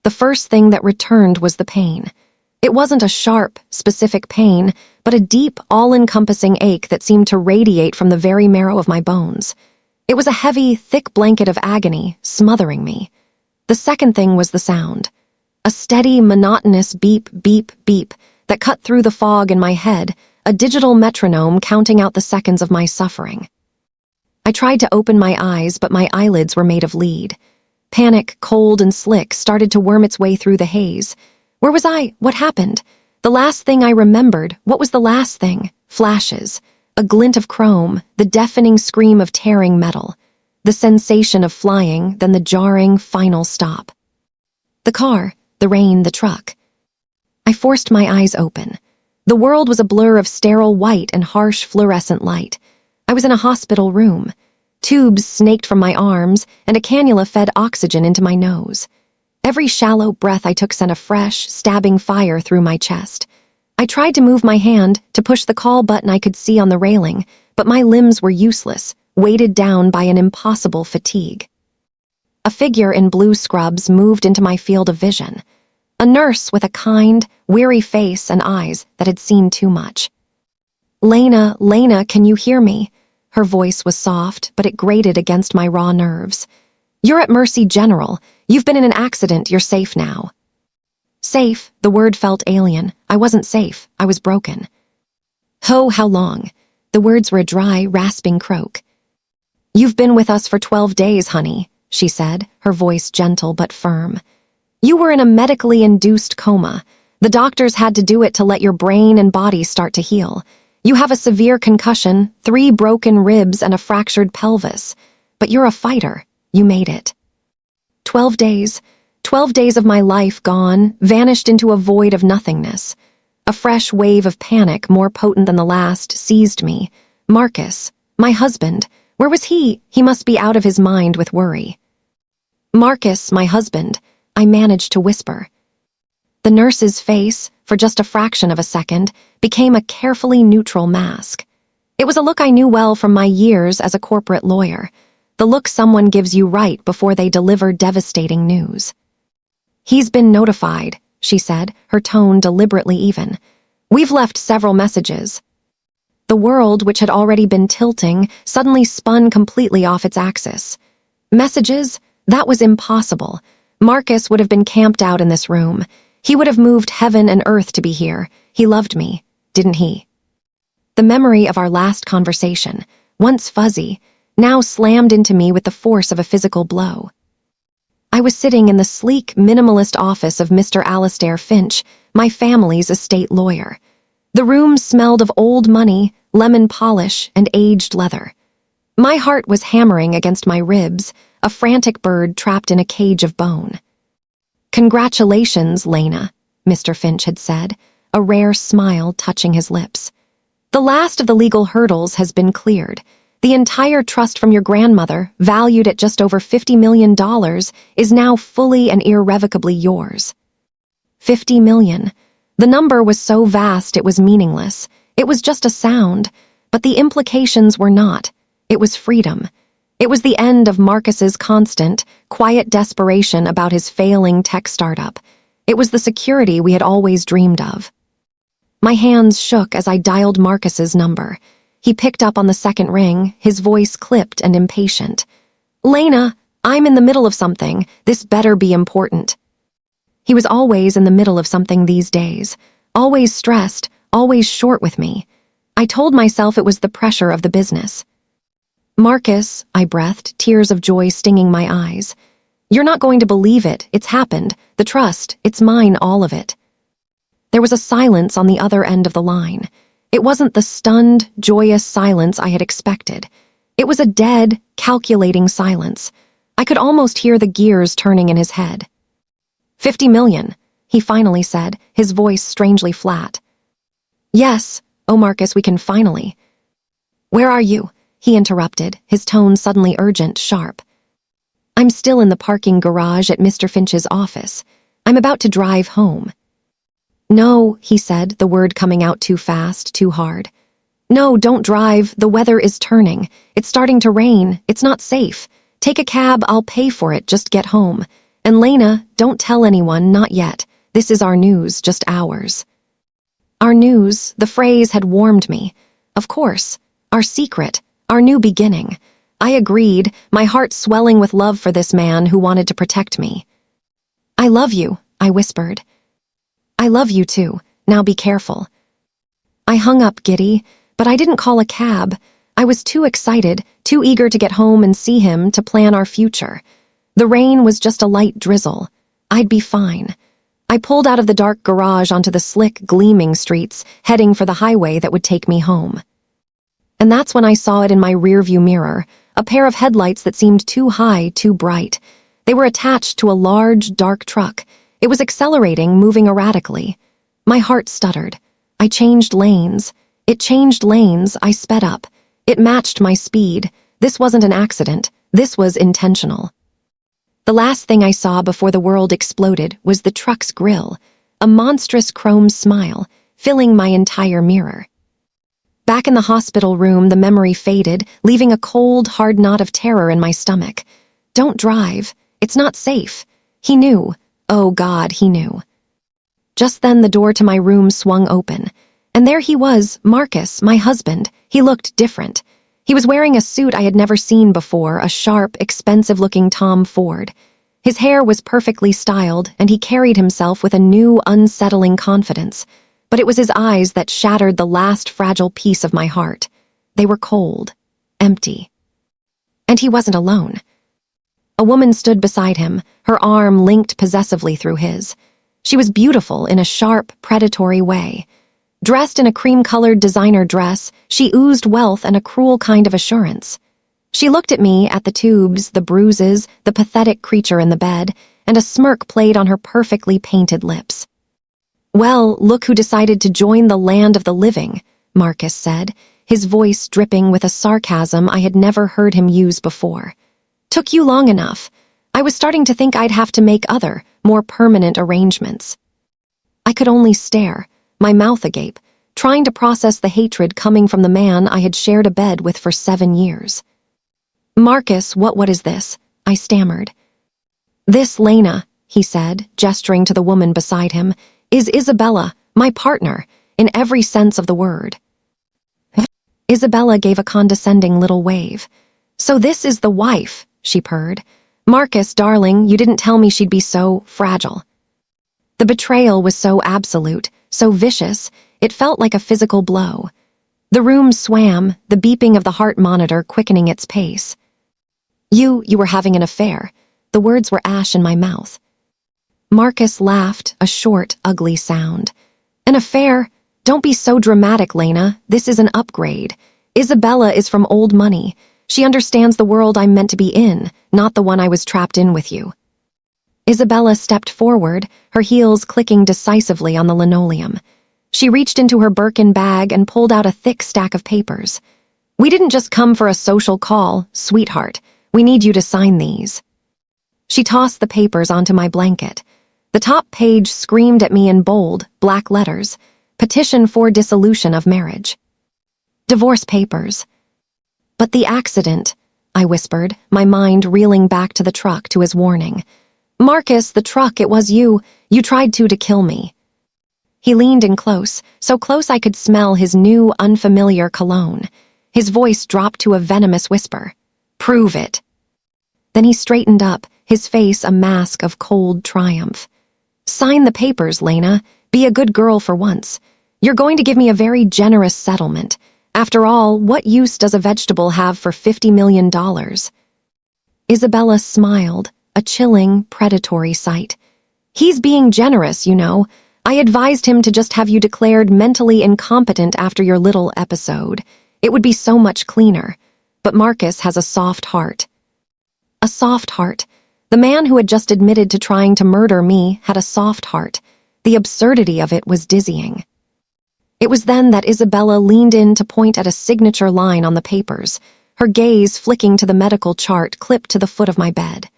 The first thing that returned was the pain. It wasn't a sharp, specific pain, but a deep, all-encompassing ache that seemed to radiate from the very marrow of my bones. It was a heavy, thick blanket of agony, smothering me. The second thing was the sound. A steady, monotonous beep, beep, beep that cut through the fog in my head, a digital metronome counting out the seconds of my suffering. I tried to open my eyes, but my eyelids were made of lead. Panic, cold and slick, started to worm its way through the haze. Where was I? What happened? The last thing I remembered, what was the last thing? Flashes. A glint of chrome, the deafening scream of tearing metal. The sensation of flying, then the jarring, final stop. The car, the rain, the truck. I forced my eyes open. The world was a blur of sterile white and harsh fluorescent light. I was in a hospital room. Tubes snaked from my arms, and a cannula fed oxygen into my nose. Every shallow breath I took sent a fresh, stabbing fire through my chest. I tried to move my hand, to push the call button I could see on the railing, but my limbs were useless, weighted down by an impossible fatigue. A figure in blue scrubs moved into my field of vision. A nurse with a kind, weary face and eyes that had seen too much. "Lena, Lena, can you hear me?" Her voice was soft, but it grated against my raw nerves. "You're at Mercy General. You've been in an accident. You're safe now." Safe, the word felt alien. I wasn't safe. I was broken. "Oh, how long?" The words were a dry, rasping croak. "You've been with us for 12 days, honey," she said, her voice gentle but firm. "You were in a medically induced coma. The doctors had to do it to let your brain and body start to heal. You have a severe concussion, 3 broken ribs, and a fractured pelvis. But you're a fighter. You made it." 12 days. 12 days of my life gone, vanished into a void of nothingness. A fresh wave of panic, more potent than the last, seized me. Marcus, my husband, where was he? He must be out of his mind with worry. "Marcus, my husband," I managed to whisper. The nurse's face, for just a fraction of a second, became a carefully neutral mask. It was a look I knew well from my years as a corporate lawyer, the look someone gives you right before they deliver devastating news. "He's been notified," she said, her tone deliberately even. "We've left several messages." The world, which had already been tilting, suddenly spun completely off its axis. Messages? That was impossible. Marcus would have been camped out in this room. He would have moved heaven and earth to be here. He loved me, didn't he? The memory of our last conversation, once fuzzy, now slammed into me with the force of a physical blow. I was sitting in the sleek, minimalist office of Mr. Alastair Finch, my family's estate lawyer. The room smelled of old money, lemon polish, and aged leather. My heart was hammering against my ribs, a frantic bird trapped in a cage of bone. "Congratulations, Lena," Mr. Finch had said, a rare smile touching his lips. "The last of the legal hurdles has been cleared. The entire trust from your grandmother, valued at just over $50 million, is now fully and irrevocably yours." 50 million. The number was so vast it was meaningless. It was just a sound, but the implications were not. It was freedom. It was the end of Marcus's constant, quiet desperation about his failing tech startup. It was the security we had always dreamed of. My hands shook as I dialed Marcus's number. He picked up on the second ring, his voice clipped and impatient. "Lena, I'm in the middle of something. This better be important." He was always in the middle of something these days, always stressed, always short with me. I told myself it was the pressure of the business. "Marcus," I breathed, tears of joy stinging my eyes. "You're not going to believe it. It's happened. The trust, it's mine, all of it." There was a silence on the other end of the line. It wasn't the stunned, joyous silence I had expected. It was a dead, calculating silence. I could almost hear the gears turning in his head. 50 million, he finally said, his voice strangely flat. "Yes, oh Marcus, we can finally." "Where are you?" he interrupted, his tone suddenly urgent, sharp. "I'm still in the parking garage at Mr. Finch's office. I'm about to drive home." "No," he said, the word coming out too fast, too hard. "No, don't drive. The weather is turning. It's starting to rain. It's not safe. Take a cab. I'll pay for it. Just get home. And Lena, don't tell anyone, not yet. This is our news, just ours. Our news, the phrase had warmed me. Of course. Our secret, our new beginning. I agreed, my heart swelling with love for this man who wanted to protect me. I love you, I whispered. I love you too. Now be careful. I hung up, giddy, but I didn't call a cab. I was too excited, too eager to get home and see him, to plan our future. The rain was just a light drizzle. I'd be fine. I pulled out of the dark garage onto the slick, gleaming streets, heading for the highway that would take me home. And that's when I saw it in my rearview mirror, a pair of headlights that seemed too high, too bright. They were attached to a large, dark truck. It was accelerating, moving erratically. My heart stuttered. I changed lanes. It changed lanes. I sped up. It matched my speed. This wasn't an accident. This was intentional. The last thing I saw before the world exploded was the truck's grille, a monstrous chrome smile, filling my entire mirror. Back in the hospital room, the memory faded, leaving a cold, hard knot of terror in my stomach. Don't drive. It's not safe. He knew. Oh God, he knew. Just then the door to my room swung open, and there he was, Marcus, my husband. He looked different. He was wearing a suit I had never seen before, a sharp, expensive-looking Tom Ford. His hair was perfectly styled, and he carried himself with a new, unsettling confidence. But it was his eyes that shattered the last fragile piece of my heart. They were cold, empty. And he wasn't alone. A woman stood beside him, her arm linked possessively through his. She was beautiful in a sharp, predatory way. Dressed in a cream-colored designer dress, she oozed wealth and a cruel kind of assurance. She looked at me, at the tubes, the bruises, the pathetic creature in the bed, and a smirk played on her perfectly painted lips. "Well, look who decided to join the land of the living," Marcus said, his voice dripping with a sarcasm I had never heard him use before. "Took you long enough. I was starting to think I'd have to make other, more permanent arrangements." I could only stare, my mouth agape, trying to process the hatred coming from the man I had shared a bed with for 7 years. "Marcus, what is this?" I stammered. "This, Lena," he said, gesturing to the woman beside him, "is Isabella, my partner, in every sense of the word." Isabella gave a condescending little wave. "So this is the wife," she purred. "Marcus, darling, you didn't tell me she'd be so fragile." The betrayal was so absolute, so vicious, it felt like a physical blow. The room swam, the beeping of the heart monitor quickening its pace. You were having an affair." The words were ash in my mouth. Marcus laughed, a short, ugly sound. "An affair? Don't be so dramatic, Lena. This is an upgrade. Isabella is from old money. She understands the world I'm meant to be in, not the one I was trapped in with you." Isabella stepped forward, her heels clicking decisively on the linoleum. She reached into her Birkin bag and pulled out a thick stack of papers. "We didn't just come for a social call, sweetheart. We need you to sign these." She tossed the papers onto my blanket. The top page screamed at me in bold, black letters, "Petition for dissolution of marriage." Divorce papers. "But the accident," I whispered, my mind reeling back to the truck, to his warning. "Marcus, the truck, it was you. You tried to kill me." He leaned in close, so close I could smell his new, unfamiliar cologne. His voice dropped to a venomous whisper. "Prove it." Then he straightened up, his face a mask of cold triumph. "Sign the papers, Lena. Be a good girl for once. You're going to give me a very generous settlement. After all, what use does a vegetable have for $50 million? Isabella smiled, a chilling, predatory sight. "He's being generous, you know. I advised him to just have you declared mentally incompetent after your little episode. It would be so much cleaner. But Marcus has a soft heart." A soft heart. The man who had just admitted to trying to murder me had a soft heart. The absurdity of it was dizzying. It was then that Isabella leaned in to point at a signature line on the papers, her gaze flicking to the medical chart clipped to the foot of my bed.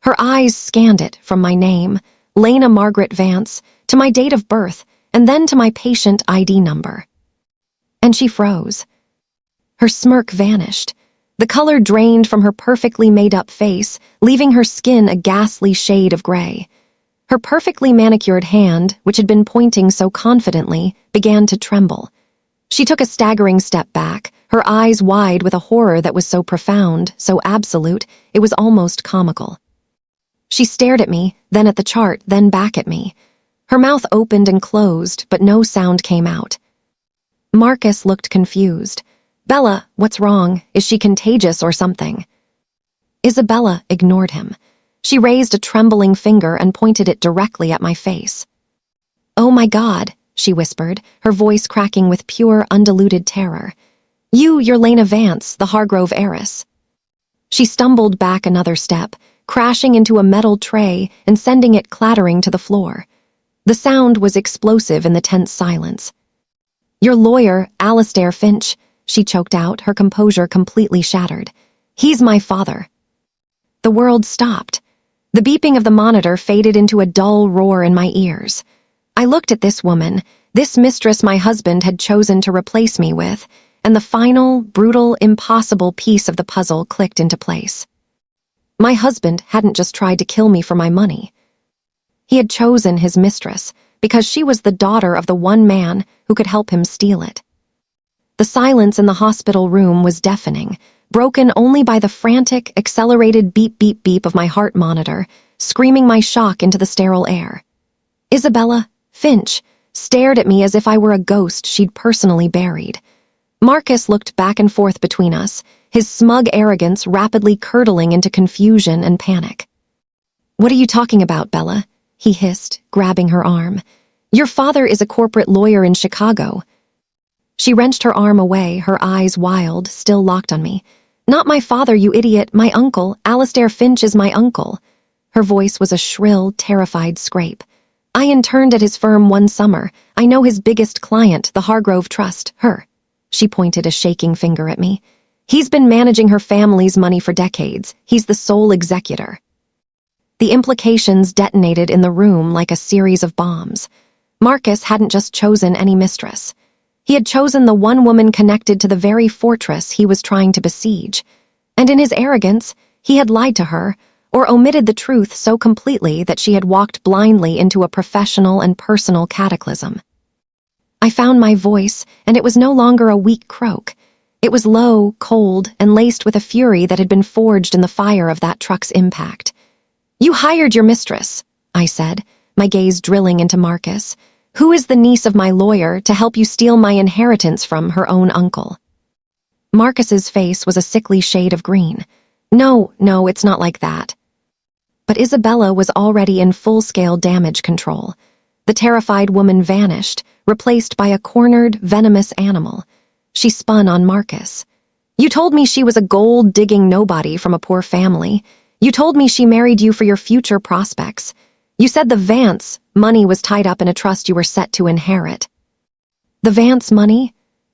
Her eyes scanned it from my name, Lena Margaret Vance, to my date of birth, and then to my patient ID number. And she froze. Her smirk vanished. The color drained from her perfectly made-up face, leaving her skin a ghastly shade of gray. Her perfectly manicured hand, which had been pointing so confidently, began to tremble. She took a staggering step back, her eyes wide with a horror that was so profound, so absolute, it was almost comical. She stared at me, then at the chart, then back at me. Her mouth opened and closed, but no sound came out. Marcus looked confused. "Bella, what's wrong? Is she contagious or something?" Isabella ignored him. She raised a trembling finger and pointed it directly at my face. "Oh my God," she whispered, her voice cracking with pure, undiluted terror. You're Lena Vance, the Hargrove heiress." She stumbled back another step, crashing into a metal tray and sending it clattering to the floor. The sound was explosive in the tense silence. "Your lawyer, Alistair Finch," she choked out, her composure completely shattered. "He's my father." The world stopped. The beeping of the monitor faded into a dull roar in my ears. I looked at this woman, this mistress my husband had chosen to replace me with, and the final, brutal, impossible piece of the puzzle clicked into place. My husband hadn't just tried to kill me for my money. He had chosen his mistress because she was the daughter of the one man who could help him steal it. The silence in the hospital room was deafening, broken only by the frantic, accelerated beep beep beep of my heart monitor, screaming my shock into the sterile air. Isabella Finch stared at me as if I were a ghost she'd personally buried. Marcus looked back and forth between us, his smug arrogance rapidly curdling into confusion and panic. "What are you talking about, Bella?" he hissed, grabbing her arm. "Your father is a corporate lawyer in Chicago." She wrenched her arm away, her eyes wild, still locked on me. "Not my father, you idiot, my uncle. Alistair Finch is my uncle." Her voice was a shrill, terrified scrape. "I interned at his firm one summer. I know his biggest client, the Hargrove Trust, her." She pointed a shaking finger at me. "He's been managing her family's money for decades. He's the sole executor." The implications detonated in the room like a series of bombs. Marcus hadn't just chosen any mistress. He had chosen the one woman connected to the very fortress he was trying to besiege. And in his arrogance, he had lied to her, or omitted the truth so completely that she had walked blindly into a professional and personal cataclysm. I found my voice, and it was no longer a weak croak. It was low, cold, and laced with a fury that had been forged in the fire of that truck's impact. "You hired your mistress," I said, my gaze drilling into Marcus. "Who is the niece of my lawyer to help you steal my inheritance from her own uncle?" Marcus's face was a sickly shade of green. No, it's not like that." But Isabella was already in full-scale damage control. The terrified woman vanished, replaced by a cornered, venomous animal. She spun on Marcus. "You told me she was a gold-digging nobody from a poor family. You told me she married you for your future prospects. You said the Vance money was tied up in a trust you were set to inherit." "The Vance money?"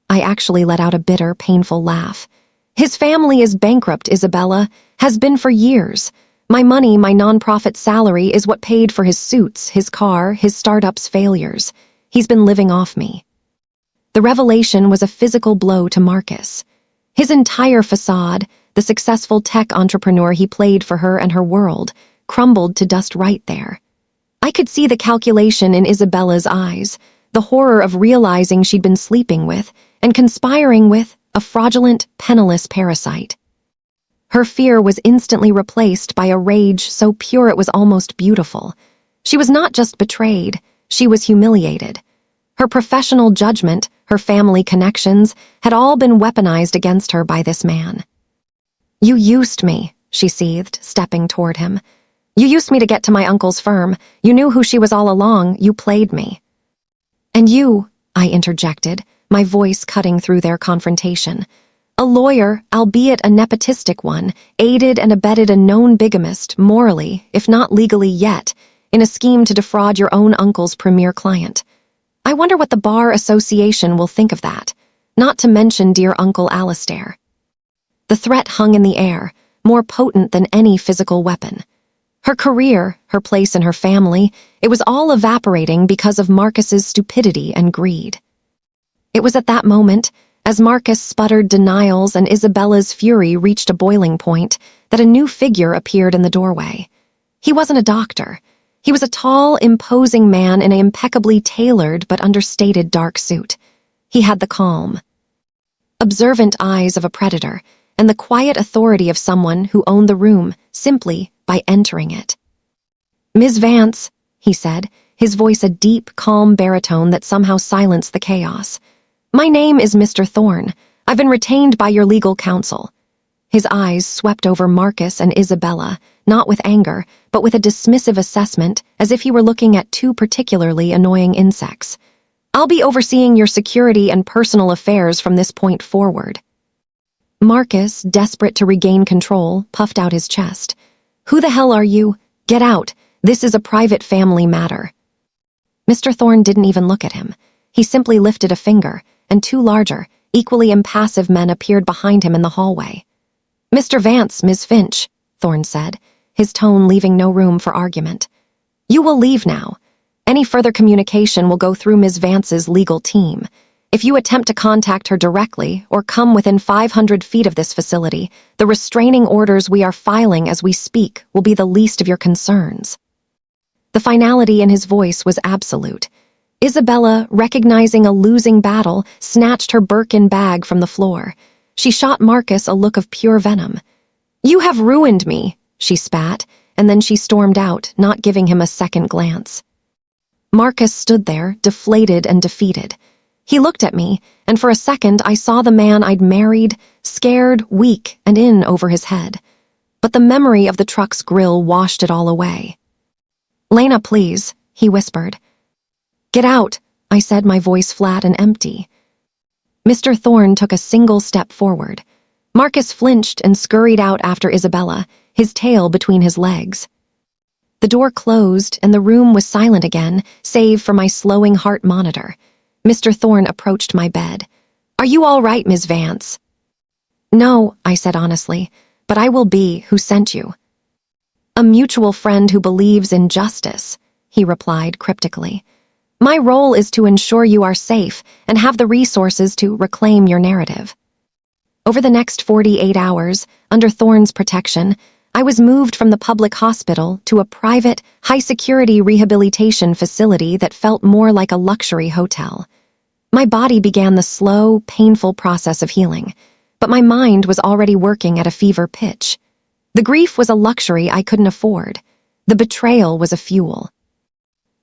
I actually let out a bitter, painful laugh. "His family is bankrupt, Isabella. Has been for years. My money, my nonprofit salary, is what paid for his suits, his car, his startup's failures. He's been living off me." The revelation was a physical blow to Marcus. His entire facade, the successful tech entrepreneur he played for her and her world, crumbled to dust right there. I could see the calculation in Isabella's eyes, the horror of realizing she'd been sleeping with and conspiring with a fraudulent, penniless parasite. Her fear was instantly replaced by a rage so pure it was almost beautiful. She was not just betrayed, she was humiliated. Her professional judgment, her family connections, had all been weaponized against her by this man. "You used me," she seethed, stepping toward him. "You used me to get to my uncle's firm. You knew who she was all along. You played me." "And you," I interjected, my voice cutting through their confrontation. "A lawyer, albeit a nepotistic one, aided and abetted a known bigamist, morally, if not legally yet, in a scheme to defraud your own uncle's premier client. I wonder what the Bar Association will think of that, not to mention dear Uncle Alistair." The threat hung in the air, more potent than any physical weapon. Her career, her place in her family, it was all evaporating because of Marcus's stupidity and greed. It was at that moment, As Marcus sputtered denials and Isabella's fury reached a boiling point, that a new figure appeared in the doorway. He wasn't a doctor. He was a tall, imposing man in an impeccably tailored but understated dark suit. He had the calm, observant eyes of a predator and the quiet authority of someone who owned the room simply by entering it. "Ms. Vance," he said, his voice a deep, calm baritone that somehow silenced the chaos. "My name is Mr. Thorne. I've been retained by your legal counsel." His eyes swept over Marcus and Isabella, not with anger, but with a dismissive assessment, as if he were looking at two particularly annoying insects. "I'll be overseeing your security and personal affairs from this point forward." Marcus, desperate to regain control, puffed out his chest. "Who the hell are you? Get out. This is a private family matter." Mr. Thorne didn't even look at him. He simply lifted a finger, and two larger, equally impassive men appeared behind him in the hallway. "Mr. Vance, Ms. Finch," Thorne said, his tone leaving no room for argument. "You will leave now. Any further communication will go through Ms. Vance's legal team. If you attempt to contact her directly or come within 500 feet of this facility, the restraining orders we are filing as we speak will be the least of your concerns." The finality in his voice was absolute. Isabella, recognizing a losing battle, snatched her Birkin bag from the floor. She shot Marcus a look of pure venom. "You have ruined me," she spat, and then she stormed out, not giving him a second glance. Marcus stood there, deflated and defeated. He looked at me, and for a second I saw the man I'd married, scared, weak, and in over his head. But the memory of the truck's grill washed it all away. "Lena, please," he whispered. "Get out," I said, my voice flat and empty. Mr. Thorne took a single step forward. Marcus flinched and scurried out after Isabella, his tail between his legs. The door closed, and the room was silent again, save for my slowing heart monitor. Mr. Thorne approached my bed. "Are you all right, Ms. Vance?" "No," I said honestly, "but I will be who sent you." "A mutual friend who believes in justice," he replied cryptically. "My role is to ensure you are safe and have the resources to reclaim your narrative." Over the next 48 hours, under Thorne's protection, I was moved from the public hospital to a private, high-security rehabilitation facility that felt more like a luxury hotel. My body began the slow, painful process of healing, but my mind was already working at a fever pitch. The grief was a luxury I couldn't afford. The betrayal was a fuel.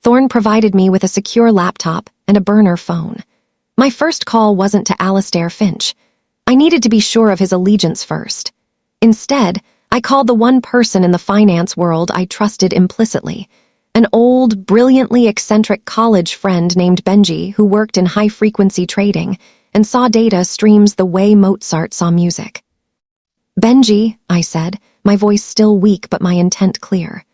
Thorne provided me with a secure laptop and a burner phone. My first call wasn't to Alastair Finch. I needed to be sure of his allegiance first. Instead, I called the one person in the finance world I trusted implicitly, an old, brilliantly eccentric college friend named Benji who worked in high-frequency trading and saw data streams the way Mozart saw music. "Benji," I said, my voice still weak but my intent clear.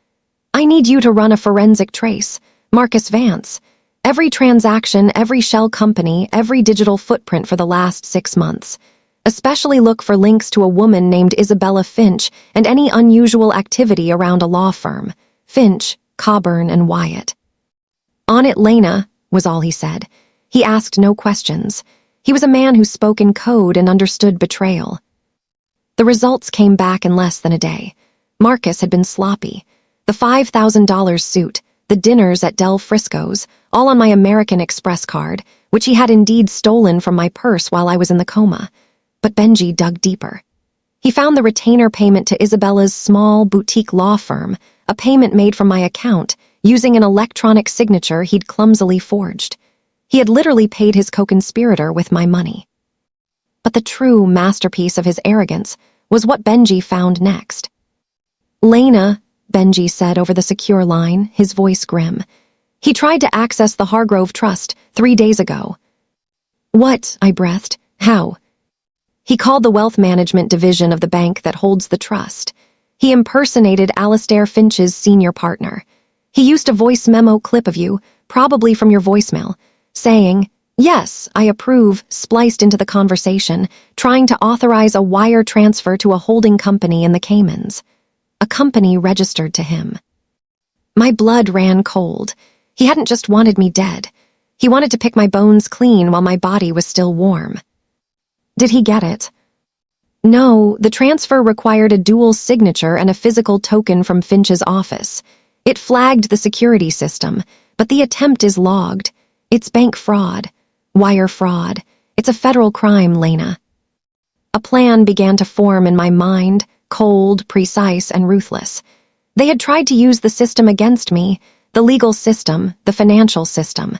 "I need you to run a forensic trace. Marcus Vance. Every transaction, every shell company, every digital footprint for the last 6 months. Especially look for links to a woman named Isabella Finch and any unusual activity around a law firm. Finch, Coburn, and Wyatt." "On it, Lena," was all he said. He asked no questions. He was a man who spoke in code and understood betrayal. The results came back in less than a day. Marcus had been sloppy. The $5,000 suit, the dinners at Del Frisco's, all on my American Express card, which he had indeed stolen from my purse while I was in the coma. But Benji dug deeper. He found the retainer payment to Isabella's small boutique law firm, a payment made from my account, using an electronic signature he'd clumsily forged. He had literally paid his co-conspirator with my money. But the true masterpiece of his arrogance was what Benji found next. "Lena," Benji said over the secure line, his voice grim. "He tried to access the Hargrove Trust 3 days ago." "What?" I breathed. "How?" "He called the wealth management division of the bank that holds the trust. He impersonated Alastair Finch's senior partner. He used a voice memo clip of you, probably from your voicemail, saying, 'Yes, I approve,' spliced into the conversation, trying to authorize a wire transfer to a holding company in the Caymans. A company registered to him." My blood ran cold. He hadn't just wanted me dead. He wanted to pick my bones clean while my body was still warm. Did he get it? No, the transfer required a dual signature and a physical token from Finch's office. It flagged the security system, but the attempt is logged. It's bank fraud, wire fraud. It's a federal crime, Lena. A plan began to form in my mind, cold, precise, and ruthless. They had tried to use the system against me, the legal system, the financial system.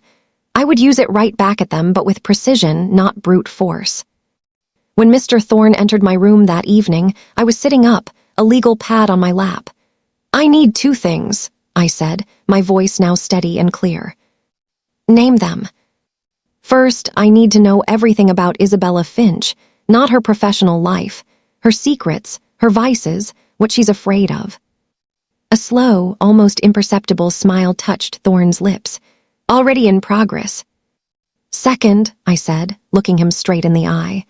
I would use it right back at them, but with precision, not brute force. When Mr. Thorne entered my room that evening, I was sitting up, a legal pad on my lap. "I need 2 things," I said, my voice now steady and clear. "Name them." "First, I need to know everything about Isabella Finch, not her professional life, her secrets, her vices, what she's afraid of." A slow, almost imperceptible smile touched Thorne's lips. "Already in progress." "Second," I said, looking him straight in the eye,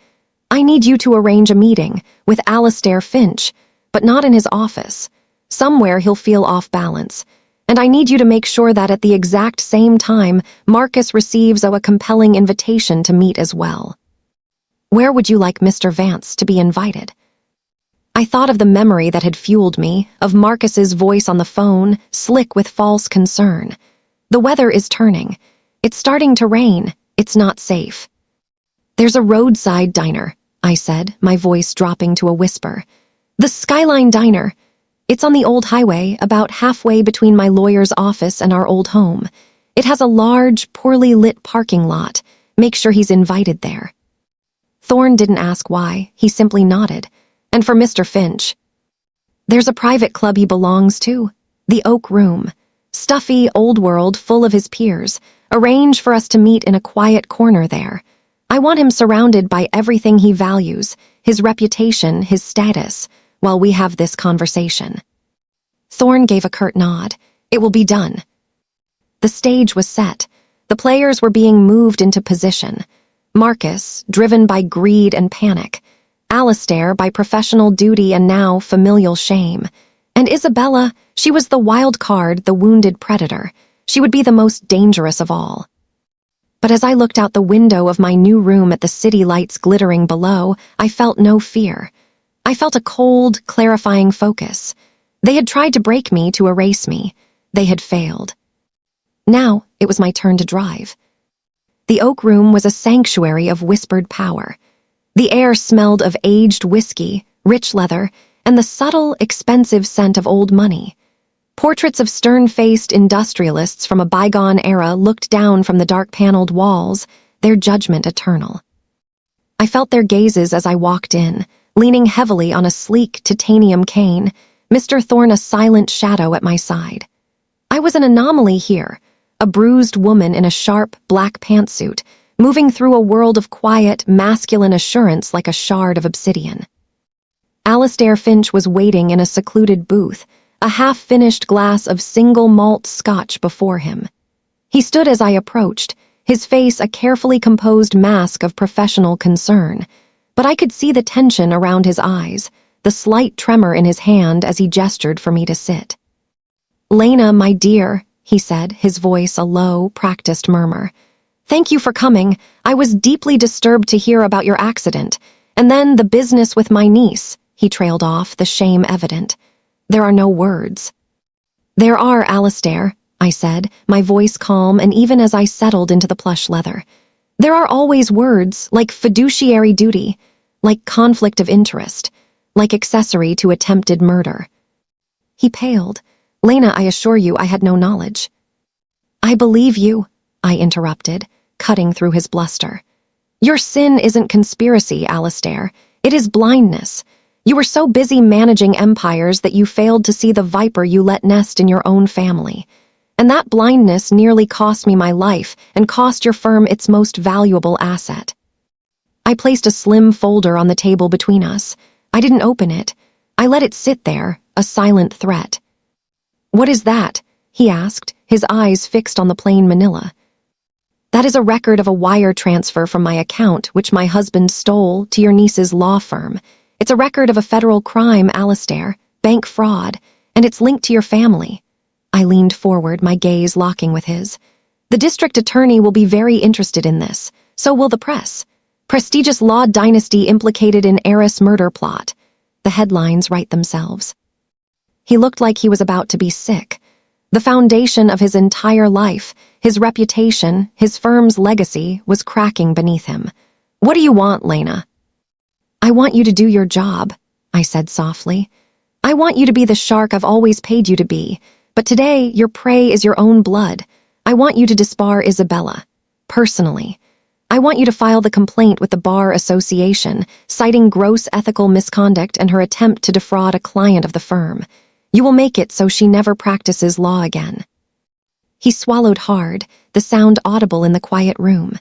"I need you to arrange a meeting with Alastair Finch, but not in his office. Somewhere he'll feel off balance. And I need you to make sure that at the exact same time, Marcus receives a compelling invitation to meet as well." "Where would you like Mr. Vance to be invited?" I thought of the memory that had fueled me, of Marcus's voice on the phone, slick with false concern. "The weather is turning. It's starting to rain. It's not safe." "There's a roadside diner," I said, my voice dropping to a whisper. "The Skyline Diner. It's on the old highway, about halfway between my lawyer's office and our old home. It has a large, poorly lit parking lot. Make sure he's invited there." Thorne didn't ask why, he simply nodded. "And for Mr. Finch?" "There's a private club he belongs to, the Oak Room. Stuffy, old world, full of his peers. Arrange for us to meet in a quiet corner there. I want him surrounded by everything he values, his reputation, his status, while we have this conversation." Thorne gave a curt nod. "It will be done." The stage was set. The players were being moved into position. Marcus, driven by greed and panic. Alastair, by professional duty and now familial shame. And Isabella, she was the wild card, the wounded predator. She would be the most dangerous of all. But as I looked out the window of my new room at the city lights glittering below, I felt no fear. I felt a cold, clarifying focus. They had tried to break me, to erase me. They had failed. Now it was my turn to drive. The Oak Room was a sanctuary of whispered power. The air smelled of aged whiskey, rich leather, and the subtle, expensive scent of old money. Portraits of stern-faced industrialists from a bygone era looked down from the dark-paneled walls, their judgment eternal. I felt their gazes as I walked in, leaning heavily on a sleek titanium cane, Mr. Thorne a silent shadow at my side. I was an anomaly here, a bruised woman in a sharp, black pantsuit, moving through a world of quiet, masculine assurance like a shard of obsidian. Alastair Finch was waiting in a secluded booth, a half-finished glass of single malt scotch before him. He stood as I approached, his face a carefully composed mask of professional concern, but I could see the tension around his eyes, the slight tremor in his hand as he gestured for me to sit. "Lena, my dear," he said, his voice a low, practiced murmur. "Thank you for coming. I was deeply disturbed to hear about your accident. And then the business with my niece," he trailed off, the shame evident. "There are no words." "There are, Alastair," I said, my voice calm and even as I settled into the plush leather. "There are always words, like fiduciary duty, like conflict of interest, like accessory to attempted murder." He paled. "Lena, I assure you I had no knowledge." "I believe you," I interrupted, cutting through his bluster. "Your sin isn't conspiracy, Alastair. It is blindness. You were so busy managing empires that you failed to see the viper you let nest in your own family. And that blindness nearly cost me my life and cost your firm its most valuable asset." I placed a slim folder on the table between us. I didn't open it. I let it sit there, a silent threat. "What is that?" he asked, his eyes fixed on the plain manila. "That is a record of a wire transfer from my account, which my husband stole, to your niece's law firm. It's a record of a federal crime, Alastair, bank fraud, and it's linked to your family." I leaned forward, my gaze locking with his. "The district attorney will be very interested in this. So will the press. Prestigious law dynasty implicated in heiress murder plot. The headlines write themselves. He looked like he was about to be sick. The foundation of his entire life, his reputation, his firm's legacy, was cracking beneath him. "What do you want, Lena?" "I want you to do your job," I said softly. "I want you to be the shark I've always paid you to be, but today your prey is your own blood. I want you to disbar Isabella. Personally. I want you to file the complaint with the Bar Association, citing gross ethical misconduct and her attempt to defraud a client of the firm. You will make it so she never practices law again." He swallowed hard, the sound audible in the quiet room.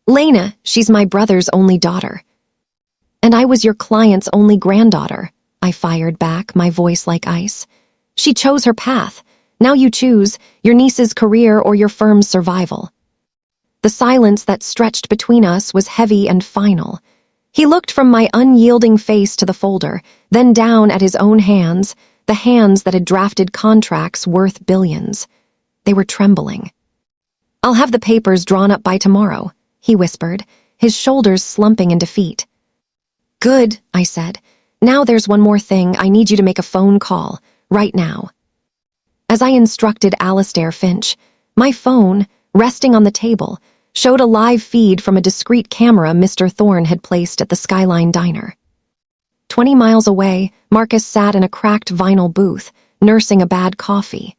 "Lena, she's my brother's only daughter." "And I was your client's only granddaughter," I fired back, my voice like ice. "She chose her path. Now you choose, your niece's career or your firm's survival." The silence that stretched between us was heavy and final. He looked from my unyielding face to the folder, then down at his own hands, the hands that had drafted contracts worth billions. They were trembling. "I'll have the papers drawn up by tomorrow," he whispered, his shoulders slumping in defeat. "Good," I said. "Now there's one more thing. I need you to make a phone call, right now." As I instructed Alastair Finch, my phone, resting on the table, showed a live feed from a discreet camera Mr. Thorne had placed at the Skyline Diner. 20 miles away, Marcus sat in a cracked vinyl booth, nursing a bad coffee.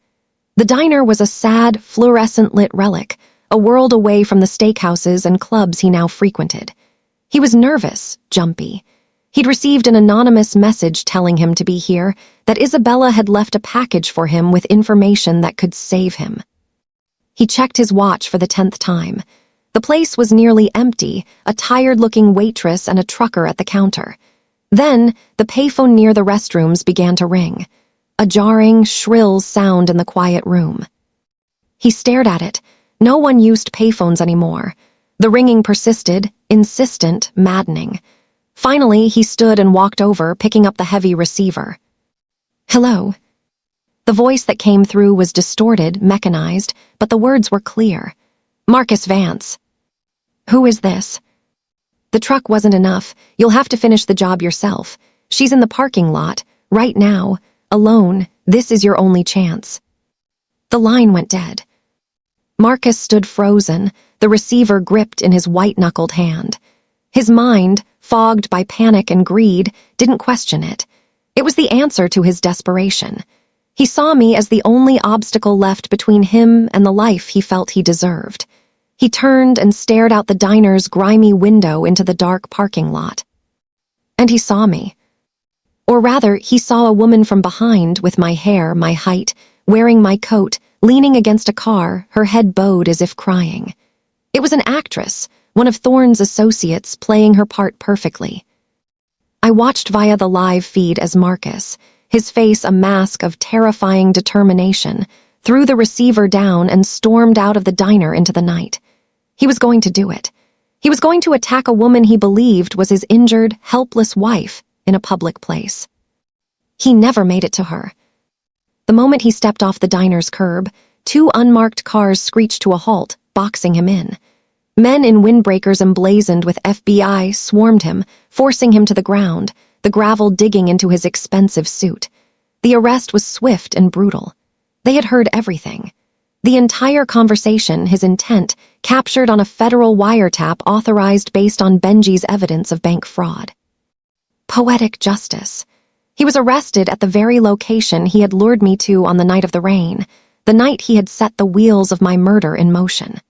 The diner was a sad, fluorescent-lit relic, a world away from the steakhouses and clubs he now frequented. He was nervous, jumpy. He'd received an anonymous message telling him to be here, that Isabella had left a package for him with information that could save him. He checked his watch for the 10th time. The place was nearly empty, a tired-looking waitress and a trucker at the counter. Then, the payphone near the restrooms began to ring, a jarring, shrill sound in the quiet room. He stared at it. No one used payphones anymore. The ringing persisted, insistent, maddening. Finally, he stood and walked over, picking up the heavy receiver. "Hello." The voice that came through was distorted, mechanized, but the words were clear. "Marcus Vance." "Who is this?" "The truck wasn't enough. You'll have to finish the job yourself. She's in the parking lot, right now, alone. This is your only chance." The line went dead. Marcus stood frozen, the receiver gripped in his white-knuckled hand. His mind, fogged by panic and greed, didn't question it. It was the answer to his desperation. He saw me as the only obstacle left between him and the life he felt he deserved. He turned and stared out the diner's grimy window into the dark parking lot. And he saw me. Or rather, he saw a woman from behind with my hair, my height, wearing my coat, leaning against a car, her head bowed as if crying. It was an actress, one of Thorne's associates, playing her part perfectly. I watched via the live feed as Marcus, his face a mask of terrifying determination, threw the receiver down and stormed out of the diner into the night. He was going to do it. He was going to attack a woman he believed was his injured, helpless wife in a public place. He never made it to her. The moment he stepped off the diner's curb, 2 unmarked cars screeched to a halt, boxing him in. Men in windbreakers emblazoned with FBI swarmed him, forcing him to the ground, the gravel digging into his expensive suit. The arrest was swift and brutal. They had heard everything. The entire conversation, his intent, captured on a federal wiretap authorized based on Benji's evidence of bank fraud. Poetic justice. He was arrested at the very location he had lured me to on the night of the rain, the night he had set the wheels of my murder in motion.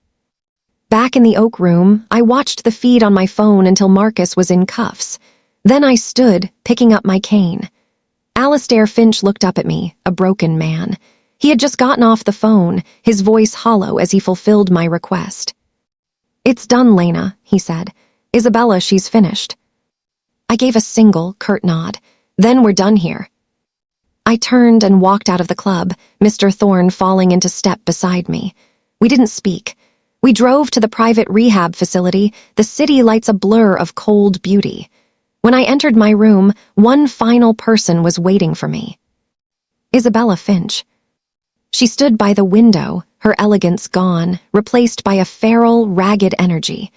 Back in the Oak Room, I watched the feed on my phone until Marcus was in cuffs. Then I stood, picking up my cane. Alastair Finch looked up at me, a broken man. He had just gotten off the phone, his voice hollow as he fulfilled my request. "It's done, Lena," he said. "Isabella, she's finished." I gave a single, curt nod. "Then we're done here." I turned and walked out of the club, Mr. Thorne falling into step beside me. We didn't speak. We drove to the private rehab facility, the city lights a blur of cold beauty. When I entered my room, one final person was waiting for me. Isabella Finch. She stood by the window, her elegance gone, replaced by a feral, ragged energy.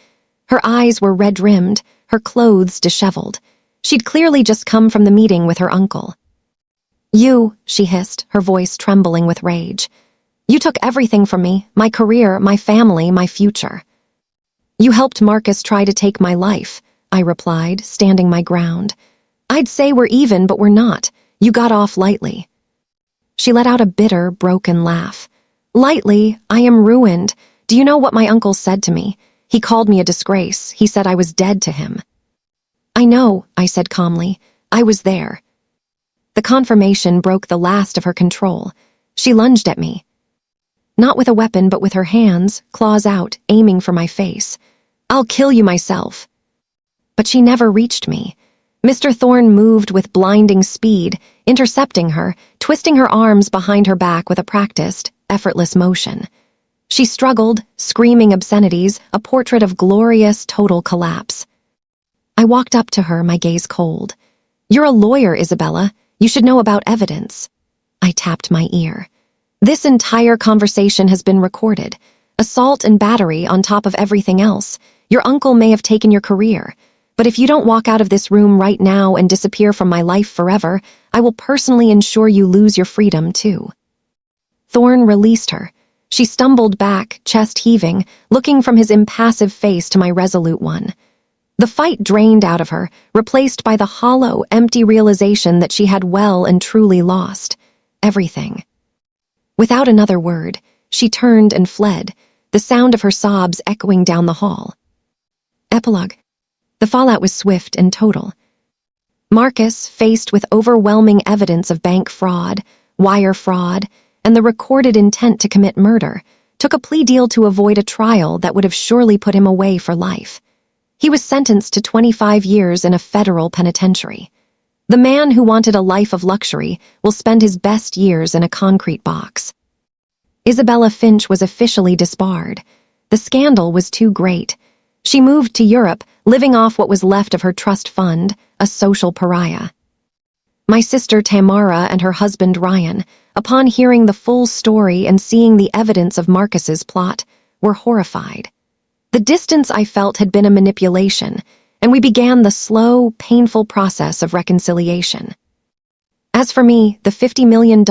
Her eyes were red-rimmed, her clothes disheveled. She'd clearly just come from the meeting with her uncle. "You," she hissed, her voice trembling with rage. "You took everything from me, my career, my family, my future." "You helped Marcus try to take my life," I replied, standing my ground. "I'd say we're even, but we're not. You got off lightly." She let out a bitter, broken laugh. "Lightly? I am ruined. Do you know what my uncle said to me? He called me a disgrace. He said I was dead to him." "I know," I said calmly. "I was there." The confirmation broke the last of her control. She lunged at me. Not with a weapon, but with her hands, claws out, aiming for my face. "I'll kill you myself." But she never reached me. Mr. Thorne moved with blinding speed, intercepting her, twisting her arms behind her back with a practiced, effortless motion. She struggled, screaming obscenities, a portrait of glorious, total collapse. I walked up to her, my gaze cold. "You're a lawyer, Isabella. You should know about evidence." I tapped my ear. "This entire conversation has been recorded. Assault and battery on top of everything else. Your uncle may have taken your career. But if you don't walk out of this room right now and disappear from my life forever, I will personally ensure you lose your freedom, too." Thorne released her. She stumbled back, chest heaving, looking from his impassive face to my resolute one. The fight drained out of her, replaced by the hollow, empty realization that she had well and truly lost everything. Without another word, she turned and fled, the sound of her sobs echoing down the hall. Epilogue. The fallout was swift and total. Marcus, faced with overwhelming evidence of bank fraud, wire fraud, and the recorded intent to commit murder, took a plea deal to avoid a trial that would have surely put him away for life. He was sentenced to 25 years in a federal penitentiary. The man who wanted a life of luxury will spend his best years in a concrete box. Isabella Finch was officially disbarred. The scandal was too great. She moved to Europe, living off what was left of her trust fund, a social pariah. My sister Tamara and her husband Ryan, upon hearing the full story and seeing the evidence of Marcus's plot, were horrified. The distance I felt had been a manipulation, and we began the slow, painful process of reconciliation. As for me, the $50 million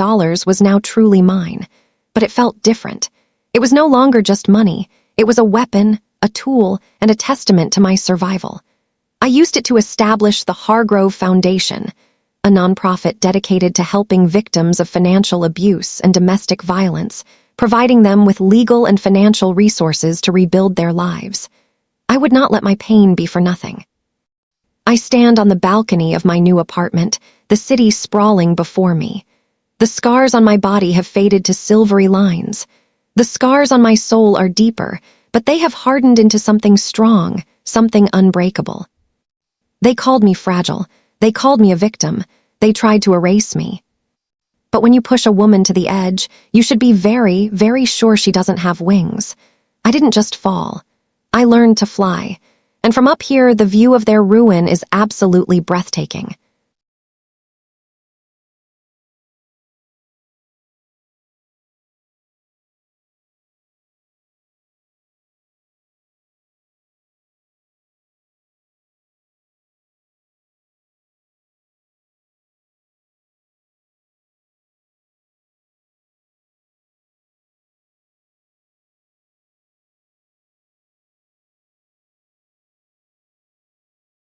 was now truly mine, but it felt different. It was no longer just money. It was a weapon, a tool, and a testament to my survival. I used it to establish the Hargrove Foundation, a nonprofit dedicated to helping victims of financial abuse and domestic violence, providing them with legal and financial resources to rebuild their lives. I would not let my pain be for nothing. I stand on the balcony of my new apartment, the city sprawling before me. The scars on my body have faded to silvery lines. The scars on my soul are deeper, but they have hardened into something strong, something unbreakable. They called me fragile. They called me a victim. They tried to erase me. But when you push a woman to the edge, you should be very, very sure she doesn't have wings. I didn't just fall. I learned to fly. And from up here, the view of their ruin is absolutely breathtaking.